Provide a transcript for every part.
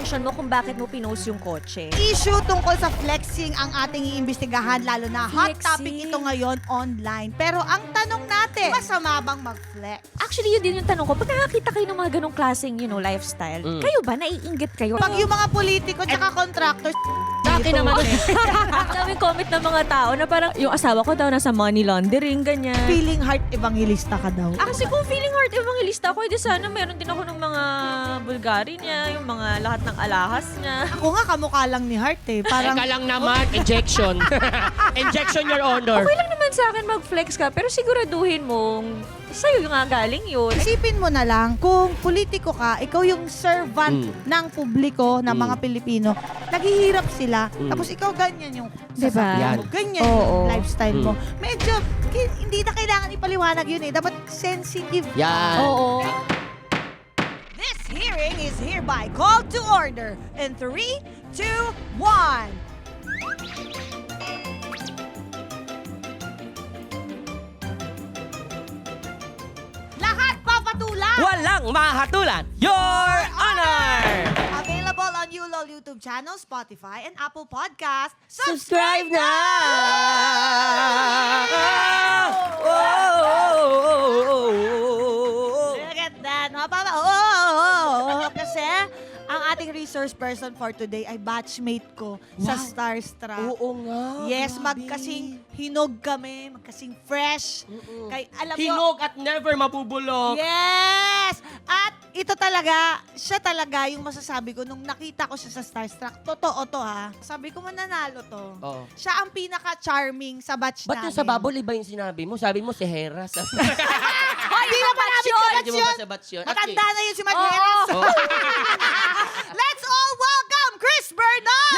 intention mo kung bakit mo pinost yung kotse. Issue tungkol sa flexing ang ating iimbestigahan, lalo na hot Flexing. topic ito ngayon online. Pero ang tanong natin, masama bang mag-flex? Actually, yun din yung tanong ko. Pag nakakita kayo ng mga ganong klaseng, lifestyle, kayo ba, naiinggit kayo? Pag yung mga politiko at contractors, Sa akin naman, Ang daming comment ng mga tao na parang, yung asawa ko daw nasa money laundering, ganyan. feeling heart evangelista ka daw. Kasi kung feeling heart evangelista ako, edi sana meron din ako ng mga Bulgari niya, yung mga lahat ng alahas niya. Ako nga, kamukha lang ni Heart eh. Parang, Teka lang naman, injection. Injection, Your Honor. Okay lang naman sa akin mag-flex ka, pero siguraduhin mong sa'yo yung nga galing yun. isipin mo na lang, kung politiko ka, ikaw yung servant ng publiko ng mga Pilipino, naghihirap sila, tapos ikaw ganyan yung Diba? sasakyan mo, ganyan Oo. yung lifestyle mo. Medyo, hindi na kailangan ipaliwanag yun eh. Dapat sensitive. Yan. Oo. This hearing is hereby called to order in 3, 2, 1. Lahat papatulan! Walang mahatulan, Your Honor! Available on ULOL YouTube channel, Spotify, and Apple Podcast. Subscribe na! Look at that. Kasi ang ating resource person for today ay batchmate ko sa Wow. Starstruck. Oo nga. Yes, grabe. magkasing hinog kami, magkasing fresh. Kay, alam mo, Hinog at never mabubulok. yes! At ito talaga, siya talaga yung masasabi ko nung nakita ko siya sa Starstruck. Totoo to ha. Sabi ko mananalo to. Oo. Siya ang pinaka-charming sa batch Ba't namin. yung sa bubble, iba yung sinabi mo? Sabi mo si Hera. Hindi na pa namin kabatch Hindi mo yun. ba sa batch yun? Matanda na yun si Matt Oo. Harris. Oh. Let's all welcome Chris Bernal!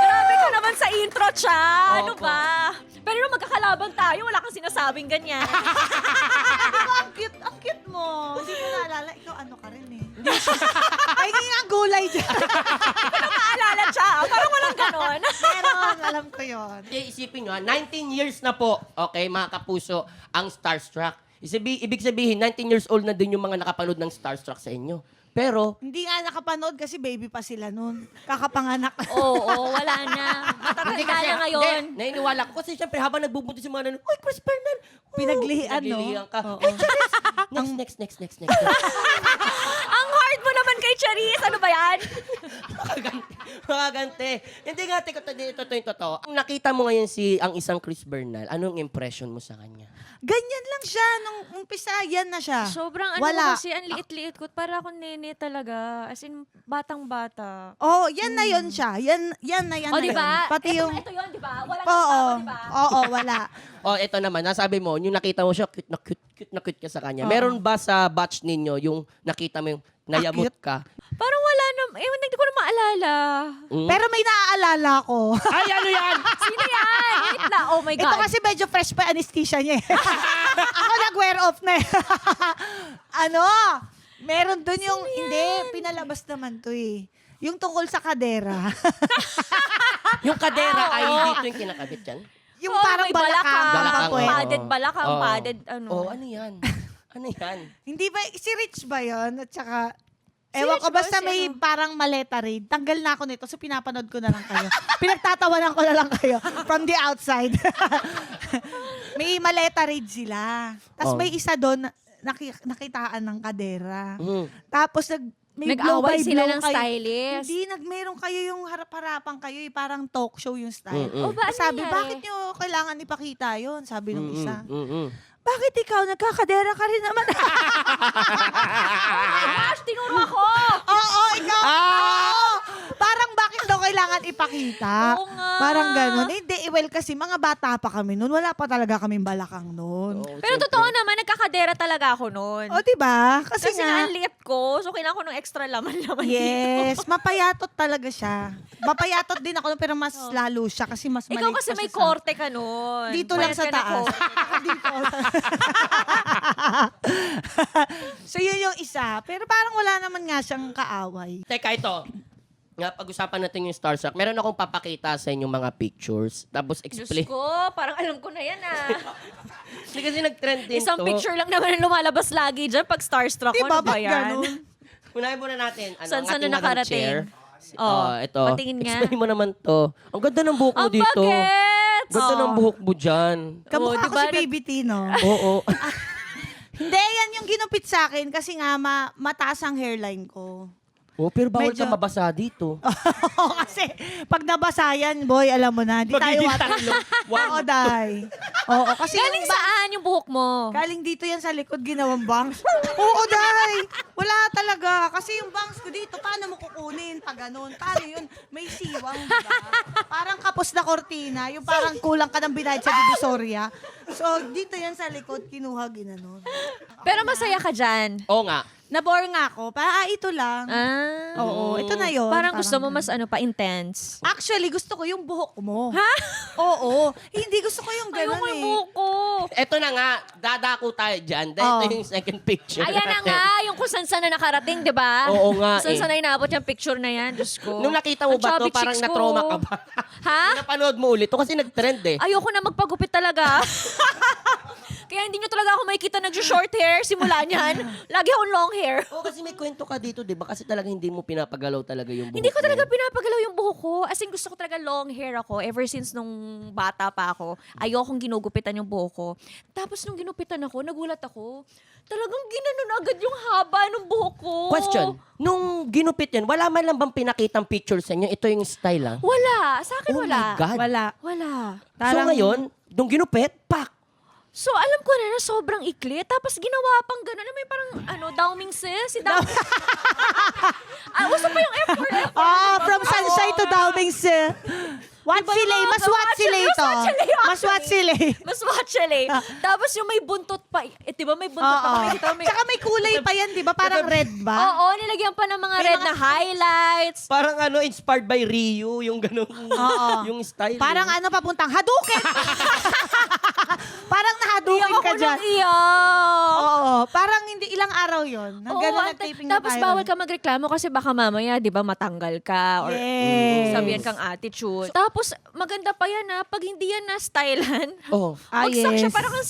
Grabe ka naman sa intro, Cha. Ano Opo. ba? Pero nung magkakalaban tayo, wala kang sinasabing ganyan. Ang cute mo. Hindi mo naalala. Ikaw ano ka rin eh. Ay, hindi nga gulay dyan. Ano maalala, Cha? Parang walang ganon. Meron, alam ko yun. Okay, isipin nyo, 19 years na po, okay, mga kapuso, ang Starstruck. Ibig sabihin, 19 years old na din yung mga nakapanood ng Starstruck sa inyo. Pero, Hindi nga nakapanood kasi baby pa sila nun. Kakapanganak. Oo, wala na. Matatanda na ngayon. Hindi, naniniwala ko. Kasi syempre, habang nagbubuntis yung mga nanon, uy, Chris Bernal! Pinaglihian, no? Pinaglihian ka. Oo. Next. Ang hard mo naman kay Charis. Ano ba yan? Makagante. Hindi nga, ito yung totoo. Ang nakita mo ngayon ang isang Chris Bernal, anong impression mo sa kanya? Ganyan lang siya. Nung umpisa, yan na siya. Sobrang Wala. kasi, ang liit-liit ko. Para akong nene talaga. As in, batang-bata. Oh, yan na yun siya. Yan na yan O, na diba? yun. Pati yung... Ito yun, diba? Walang Oo. tao, diba? Oo, wala. Oh, ito naman, nasabi mo, yung nakita mo siya, cute na cute ka sa kanya. Oo. Meron ba sa batch ninyo yung nakita mo yung nayamot Cute? ka? Parang wala na. Hindi ko na maalala. Mm? Pero may naaalala ko. Ay, ano yan? Sino yan? Wait na. Oh my God. Ito kasi medyo fresh pa anesthesia niya eh. Ako nag-wear off na eh. Ano? Meron dun yung, hindi, pinalabas naman to eh. Yung tungkol sa kadera. Yung kadera ay dito yung kinakabit yan? Yung Oh, parang may balakang. Balakang, papuwet. oo. Padded balakang, Oo. padded ano. Oh, ano yan? Ano yan? Hindi ba, si Rich ba yun? At saka, Si ewan Rich ko, ba? basta Si may ano? parang maleta read. Tanggal na ako nito, so pinapanood ko na lang kayo. Pinagtatawanan ko na lang kayo from the outside. May maleta read sila. Tapos Oh. may isa doon, nakitaan ng kadera. Mm. Tapos may Nag-away sila blow-by-blow ng kayo. stylist. Hindi, meron kayo yung harap-harapan kayo, parang talk show yung style. Mm-mm. Oh, ba, ano Sabi, nangyari? bakit nyo kailangan ipakita yun? Sabi nung isa. Mm-mm. Bakit ikaw? Nagkakadera ka rin naman. Oh my gosh, tinuro ako! Oo, ikaw. Oo. Parang bakit daw kailangan ipakita? Oo nga. Parang ganun. Hindi, well, kasi mga bata pa kami noon. Wala pa talaga kaming balakang noon. Oo, Pero syempre. totoo naman, nagkakadera talaga ako noon. O, diba? Kasi, Kasi nga, nga, ang liit ko, so kailangan ko ng extra laman-laman yes, dito. mapayatot talaga siya. Mapayatot din ako, pero mas lalo siya kasi mas maliit Ikaw kasi pa may siya sa- korte ka noon. Dito lang Payat sa ka na taas. korte. Ako dito. So, yun yung isa. Pero parang wala naman nga siyang kaaway. Teka, ito. Nga, pag-usapan natin yung Starstruck. Meron akong papakita sa inyong mga pictures. Tapos Diyos explain. ko, parang alam ko na yan ah. Hindi kasi nag-trend din Isang to. picture lang naman ang lumalabas lagi dyan pag starstruck ko. Diba? Ano ba Ba't yan? ganun? Unahin muna natin. Ano, Saan ang ating na Madam nakarating? Chair. Oh, Ito. patingin nga. Explain mo naman to. Ang ganda ng buhok mo Ang dito. bagets! Ganda ng buhok mo dyan. Kamukha ko diba si Baby T, no? Oo. Hindi, yan yung ginupit sa akin kasi nga mataas ang hairline ko. Oh, pero bawal Medyo- ka mabasa dito. Kasi pag nabasa yan, boy, alam mo na, di tayo Magiging water. talo. Oo, day. Oo, kasi Galing saan yung buhok mo? galing dito yan sa likod, ginawang bangs. Oo, day. Wala talaga. Kasi yung bangs ko dito, paano mo kukunin pag ganun? Paano yun? May siwang, di ba? Parang kapos na kortina. Yung parang kulang ka ng binayad sa Divisoria. So, dito yan sa likod, kinuha, ginanon. Pero masaya ka dyan. Oo nga. Nabore nga ako. Ito lang. Ah. Oo, ito na yun. Parang gusto mo mas ano pa, intense. Actually, gusto ko yung buhok mo. Ha? Oo. Hindi gusto ko yung Ayoko gano'n yung eh. buhok ko. Ito na nga, dadako tayo dyan. Dahil ito Oh. yung second picture Ayan na natin. nga, yung kung saan na nakarating, di ba? Oo nga Kung saan eh. na inaabot yung picture na yan, Diyos ko. Nung nakita mo Ang ba to, chubby parang cheeks ko. na-trauma ka ba? Ha? Nung napanood mo ulit to kasi nag-trend eh. Ayoko na magpagupit talaga. Kaya hindi nyo talaga ako makikita nag-short hair simula niyan. Lagi akong long hair. Oo, kasi may kwento ka dito, di ba? Kasi talaga hindi mo pinapagalaw talaga yung buhok Hindi ko talaga mo. pinapagalaw yung buhok ko. As in, gusto ko talaga long hair ako. Ever since nung bata pa ako, ayokong ginugupitan yung buhok ko. Tapos nung ginupitan ako, nagulat ako. Talagang ginanon agad yung haba ng buhok ko. Question, nung ginupit yan, wala man lang bang pinakitang picture sa inyo? Ito yung style lang. Wala. Sa akin Oh wala. my God. Wala. Wala. So ngayon, nung ginupit, pak! So, alam ko na sobrang ikli. Tapos ginawa pang gano'n. May parang, Daoming sis. Si Daoming. Uso pa yung F4. From Sunshine to Daoming si. What Diba sila? yung Mas mga what sila Mas ito? what sila yun, Mas what sila? Mas watchali. Tapos yung may buntot pa. Diba may buntot pa? Oo. Makikita mo may... Tsaka may kulay pa yan, di ba? Parang red ba? Oo, nilagyan pa ng mga red na highlights. Parang inspired by Ryu, yung gano'n. Yung style. Parang papuntang Hadouken! Parang nahadukin Iyak ka ako dyan. ng iyak. Oo. Parang hindi ilang araw yon. Hanggang Oo, na nag-taping na tapos tayo. bawal ka magreklamo kasi baka mamaya, di ba, matanggal ka or Yes. sabihan kang attitude. Tapos, maganda pa yan pag hindi yan na stylean, Oh. bagsak siya yes. parang kang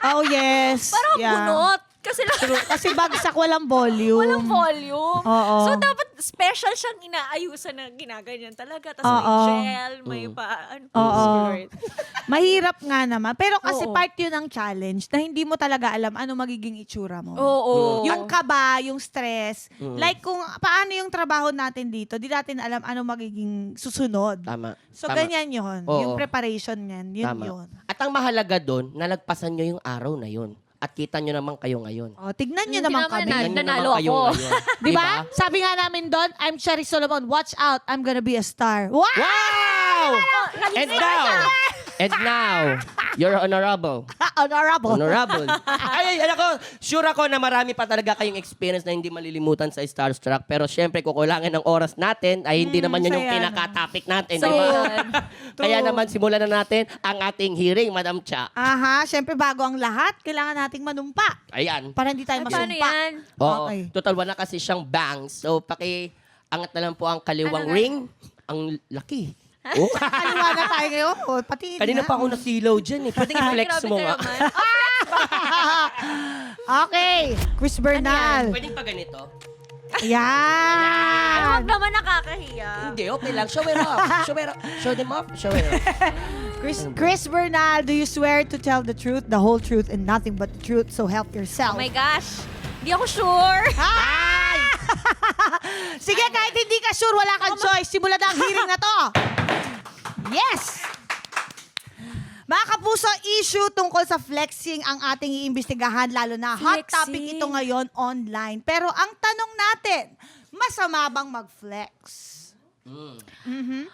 Oh, yes. parang Yeah. bunot. Kasi Kasi bagsak, walang volume. walang volume. Oo. So, dapat special siyang inaayusan na ginaganyan talaga. Tapos Oo. may gel, may Oo. skirt. Mahirap nga naman. Pero kasi Oo. part yun ng challenge na hindi mo talaga alam ano magiging itsura mo. Oo. Yung kaba, yung stress. Like kung paano yung trabaho natin dito, di natin alam ano magiging susunod. Tama. So Tama. ganyan yun. Oo. Yung preparation niyan, yun Tama. yun. At ang mahalaga doon, nalagpasan nyo yung araw na yun. At kita nyo naman kayo ngayon. O, tignan nyo Hindi naman naman kami. na- Tingnan nyo nanalo naman kayo ako. ngayon. Di ba? Sabi nga namin doon, I'm Cherry Solomon. Watch out, I'm gonna be a star. Wow! Wow! And now, you're honorable. Honorable. Honorable. Ay, ako, sure ako na marami pa talaga kayong experience na hindi malilimutan sa Starstruck. Pero syempre, kukulangan ng oras natin ay hindi naman yun yung saya pinaka-topic natin. So, di ba? yan. Kaya naman, simulan na natin ang ating hearing, Madam Cha. Aha, syempre bago ang lahat, kailangan nating manumpa. Ayan. Para hindi tayo Ay, paano masumpa. yan? Oo. Okay. Total, wala kasi siyang bangs. So, angat na lang po ang kaliwang Ano nga? ring. Ang laki. Oh. Kaliwa na tayo ngayon. O, pati Kanina pa ako nasilaw dyan eh. Pwede i-flex Grabe mo ka nga. naman. Okay. Chris Bernal. Pwedeng pa ganito? Ay, Yan. huwag naman nakakahiya. Hindi, okay lang. Show it off. Show it off. Show them off. Show it off. Chris Bernal, do you swear to tell the truth, the whole truth, and nothing but the truth? So help yourself. Oh my gosh. Hindi ako sure. Ay! Sige, kahit hindi ka sure, wala kang choice. Simulan na ang hearing na to. Yes! Mga kapuso, issue tungkol sa flexing ang ating iimbestigahan, lalo na hot Flexing. topic ito ngayon online. Pero ang tanong natin, masama bang mag-flex?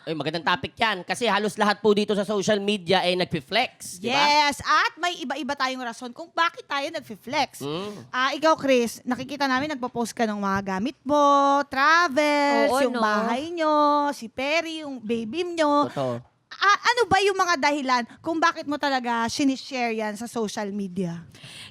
Ay, magandang topic yan. Kasi halos lahat po dito sa social media ay nagpi-flex. Di ba? Yes, at may iba-iba tayong rason kung bakit tayo nagfi-flex. Mm. Ikaw, Chris, nakikita namin nagpo-post ka ng mga gamit mo, travels, Oo, yung no? bahay nyo, si Perry, yung baby nyo. Totoo. Ano ba yung mga dahilan kung bakit mo talaga sinishare yan sa social media?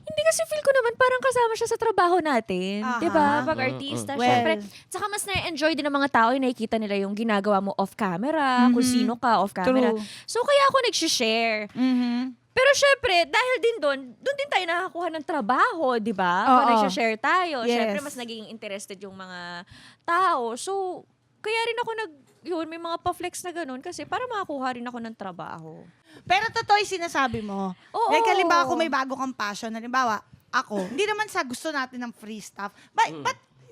Hindi kasi feel ko naman parang kasama siya sa trabaho natin. Aha. 'Di ba? Pag artista, Well. syempre. Tsaka mas na-enjoy din ng mga tao yung nakikita nila yung ginagawa mo off-camera, kung sino ka off-camera. True. So, kaya ako nag-share. Pero syempre, dahil din doon din tayo nakakuha ng trabaho, di ba? Oo. Pag nagsha-share tayo, Yes. syempre mas naging interested yung mga tao. So, kaya rin ako may mga pa-flex na ganun kasi para makakuha rin ako ng trabaho. Pero totoo yung sinasabi mo. Oo. Like, halimbawa, kung may bago kang passion, halimbawa, ako, hindi naman sa gusto natin ng free stuff. But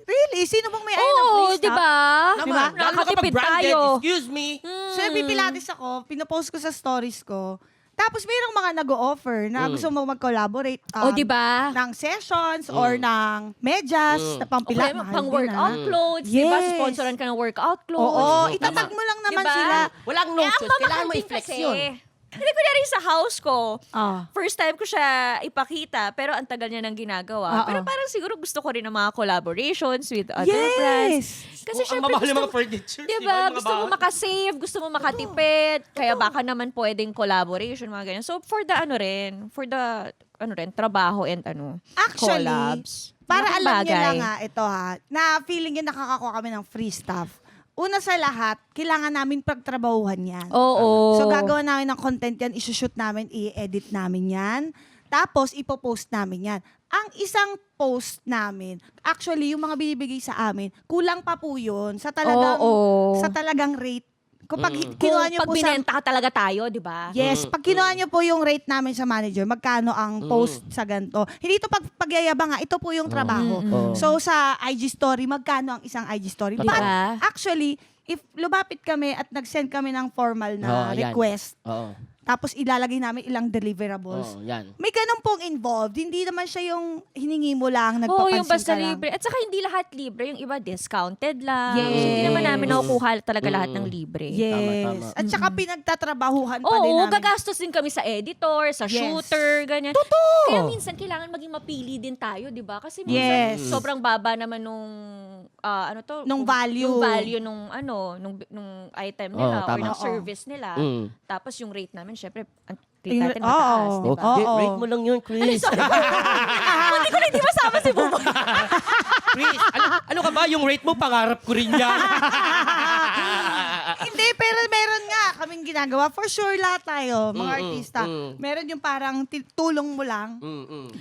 really, sino bang may ayaw ng Oo, free di stuff? ba? Naman, lalo kapag Nakakatipid branded, tayo. excuse me. So, nagpipilates ako, pinopost ko sa stories ko. Tapos, mayroong mga nag-o-offer na gusto mo mag-collaborate O, di ba? ng sessions or ng medyas na pampila. Okay, Mahal pang din, workout ah. clothes, di ba? Yes. Sponsoran ka ng workout clothes. Oo, Tama. itatag mo lang naman Diba? sila. Walang no choice. Kailangan mo din i-flex kasi. yun. Hindi ko rin sa house ko. Ah. First time ko siya ipakita, pero ang tagal niya nang ginagawa. Oo. Pero parang siguro gusto ko rin ng mga collaborations with other brands. Yes! Kasi Ang syempre mamahal ng gusto mga furniture. diba? Gusto mo makasave, gusto mo makatipid, kaya baka naman pwedeng collaboration, mga ganyan. So, for the trabaho and Actually, collabs. para Malaking alam nyo bagay. lang ito na feeling nyo nakakakuha kami ng free stuff. Una sa lahat, kailangan namin pagtrabahuhan yan. Oo. So, gagawa namin ng content yan, isushoot namin, i-edit namin yan. Tapos, ipopost namin yan. Ang isang post namin, actually, yung mga binibigay sa amin, kulang pa po yun sa talagang rate. Kung pag kinuha nyo Pag po sa... binenta ka talaga tayo, di ba? Yes, pag kinuha nyo po yung rate namin sa manager, magkano ang post sa ganito. Hindi ito pagyayabang nga, ito po yung trabaho. So sa IG story, magkano ang isang IG story? Diba? But actually, if lumapit kami at nag-send kami ng formal na Yan. request, Oo. tapos ilalagay namin ilang deliverables, Oo, yan. may ganun pong involved. Hindi naman siya yung hiningi mo lang, Oo, nagpapansin yung basta ka lang. libre. At saka hindi lahat libre. Yung iba discounted lang. Yes. So, hindi naman namin nakukuha talaga lahat ng libre. Yes. Tama. At saka pinagtatrabahuhan pa din Oo, namin. gagastos din kami sa editor, sa Yes. shooter, ganyan. Totoo! Kaya minsan kailangan maging mapili din tayo, di ba? Kasi minsan Yes. sobrang baba naman nung Nung value. Nung value nung item nila or tama. ng service nila. Tapos yung rate namin, syempre, ang rate Yung- natin mataas, oo. di ba? Oo. Rate mo lang yun, Chris. Hindi ko na hindi masama si Buboy. Chris, ano ka ba? Yung rate mo, pangarap ko rin yan. Hindi, pero meron nga kaming ginagawa. For sure, lahat tayo, mga artista. Meron yung parang tulong mo lang.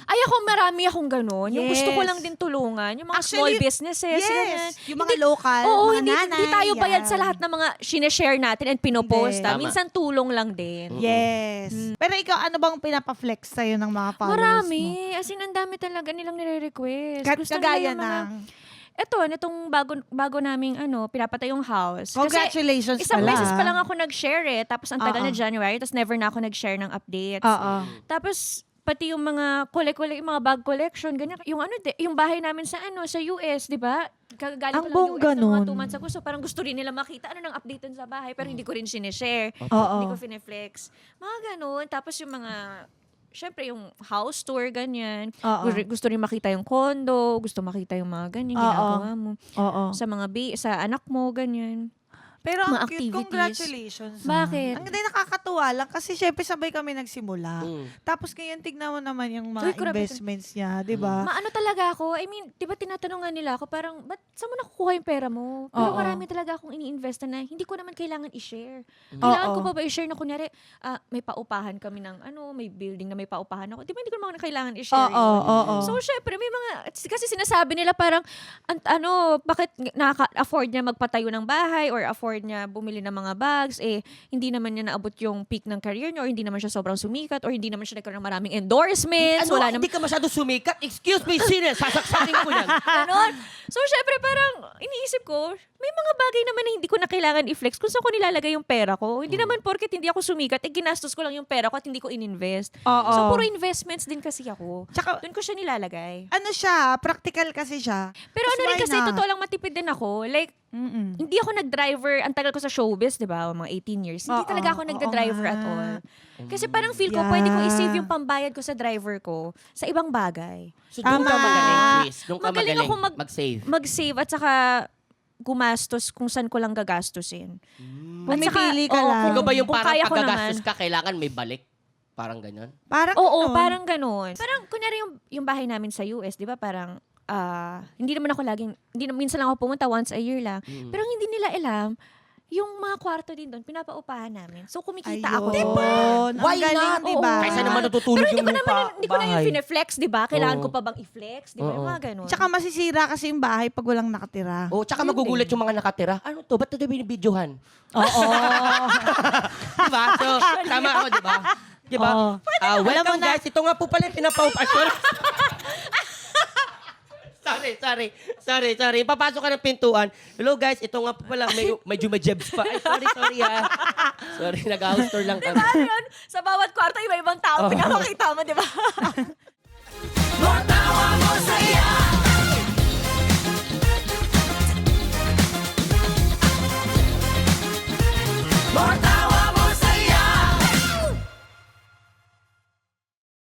Ay, ako marami akong ganun. Yung Yes. gusto ko lang din tulungan. Yung mga small Actually, businesses. ganyan. Yung mga local, Oo, mga hindi, nanay. hindi tayo bayad yan. sa lahat ng mga sineshare natin and pinopost. Hindi. Ah. Tama. Minsan tulong lang din. Yes. Pero ikaw, ano bang pinapa-flex sa'yo ng mga followers mo? Marami. As in, ang dami talaga nilang nire-request. Gusto nila Kagaya yung mga... ng... Eto, nitong bago naming pinapatay yung house. Congratulations Kasi isang pala. beses pa lang ako nag-share Tapos ang tagal Oo. na January. Tapos never na ako nag-share ng updates. Oo. Tapos pati yung mga yung mga bag collection, ganyan. Yung yung bahay namin sa sa US, di ba? Kagaling Ang ko lang US ng mga ganun. 2 months ago. So parang gusto rin nila makita ng update dun sa bahay. Pero hindi ko rin sinishare. Oo. Hindi ko fineflex. Mga ganun. Tapos yung mga... Siyempre, yung house tour, ganyan. Oo. Gusto rin makita yung condo, gusto makita yung mga ganyan, Oo. ginagawa mo. Oo. Sa mga sa anak mo, ganyan. Pero ang Mga cute, activities. congratulations. Bakit? Ang hindi nakakatuwa lang kasi syempre sabay kami nagsimula. Mm. Tapos ngayon tignan mo naman yung Uy, mga grabe. investments niya, di ba? Maano talaga ako, I mean, di ba tinatanong nga nila ako, parang, ba't saan mo nakukuha yung pera mo? Pero Oo. marami talaga akong ini-invest na hindi ko naman kailangan i-share. Kailangan Oo. ko pa ba i-share na kunyari, may paupahan kami ng may building na may paupahan ako. Di ba hindi ko naman kailangan i-share Oo, yun? oo. So, syempre, may mga, kasi sinasabi nila parang, bakit nakaka-afford niya magpatayo ng bahay or afford niya bumili ng mga bags, hindi naman niya naabot yung peak ng career niya or hindi naman siya sobrang sumikat or hindi naman siya nagkaroon ng maraming endorsements. Ano, Wala naman. hindi ka masyado sumikat? Excuse me, sino? Sasaksakin ko yan. Ganon. So, syempre, parang iniisip ko, may mga bagay naman na hindi ko na kailangan i-flex kung saan ko nilalagay yung pera ko. Hindi naman porket hindi ako sumikat, ginastos ko lang yung pera ko at hindi ko in-invest. Oo. So, puro investments din kasi ako. Tsaka, Doon ko siya nilalagay. ano siya, practical kasi siya. Pero Tapos ano rin why kasi, not? totoo lang matipid din ako. Like, hindi ako nag-driver, ang tagal ko sa showbiz, di ba? Mga 18 years. Hindi Oo, talaga ako oo nagda-driver nga. at all. Kasi parang feel ko, Yeah. pwede ko i-save yung pambayad ko sa driver ko sa ibang bagay. So, doon ka Tama. magaling, Chris. Doon ka Magaling magaling ako mag-save. Mag-save at saka gumastos kung saan ko lang gagastusin. At saka, Pumipili ka oo, lang. Ikaw ba yung kung parang kaya ko pagkagastos naman. ka, kailangan may balik? Parang ganyan? Parang Oo, ganun. parang ganun. Parang, kunyari yung bahay namin sa US, di ba, parang, hindi naman ako laging, minsan lang ako pumunta once a year lang. Pero ang hindi nila alam, yung mga kwarto din doon, pinapaupahan namin. So, kumikita Ayun. ako. Ang Why galing, not? diba? Kaysa naman natutulog Pero yung hindi ko na yung bahay. fine-flex, di ba? Kailangan Oo. ko pa bang i-flex? Di ba? Yung mga ganun. Tsaka masisira kasi yung bahay pag walang nakatira. Oh, tsaka magugulat yung mga nakatira. Ano to? Ba't ito binibidyohan? Oo. Diba? So, tama ako, diba? Diba? Oo. Welcome Alam mo na- guys. Ito nga po pala yung pinapaupasyal. Sorry. Papasok ka ng pintuan. Hello guys, ito nga po pala. Medyo may jebs pa. Ay, sorry ha. Sorry, nag-house tour lang kami. Diba yun? Sa bawat kwarto, iba-ibang tao pinapakita mo, di ba? More power!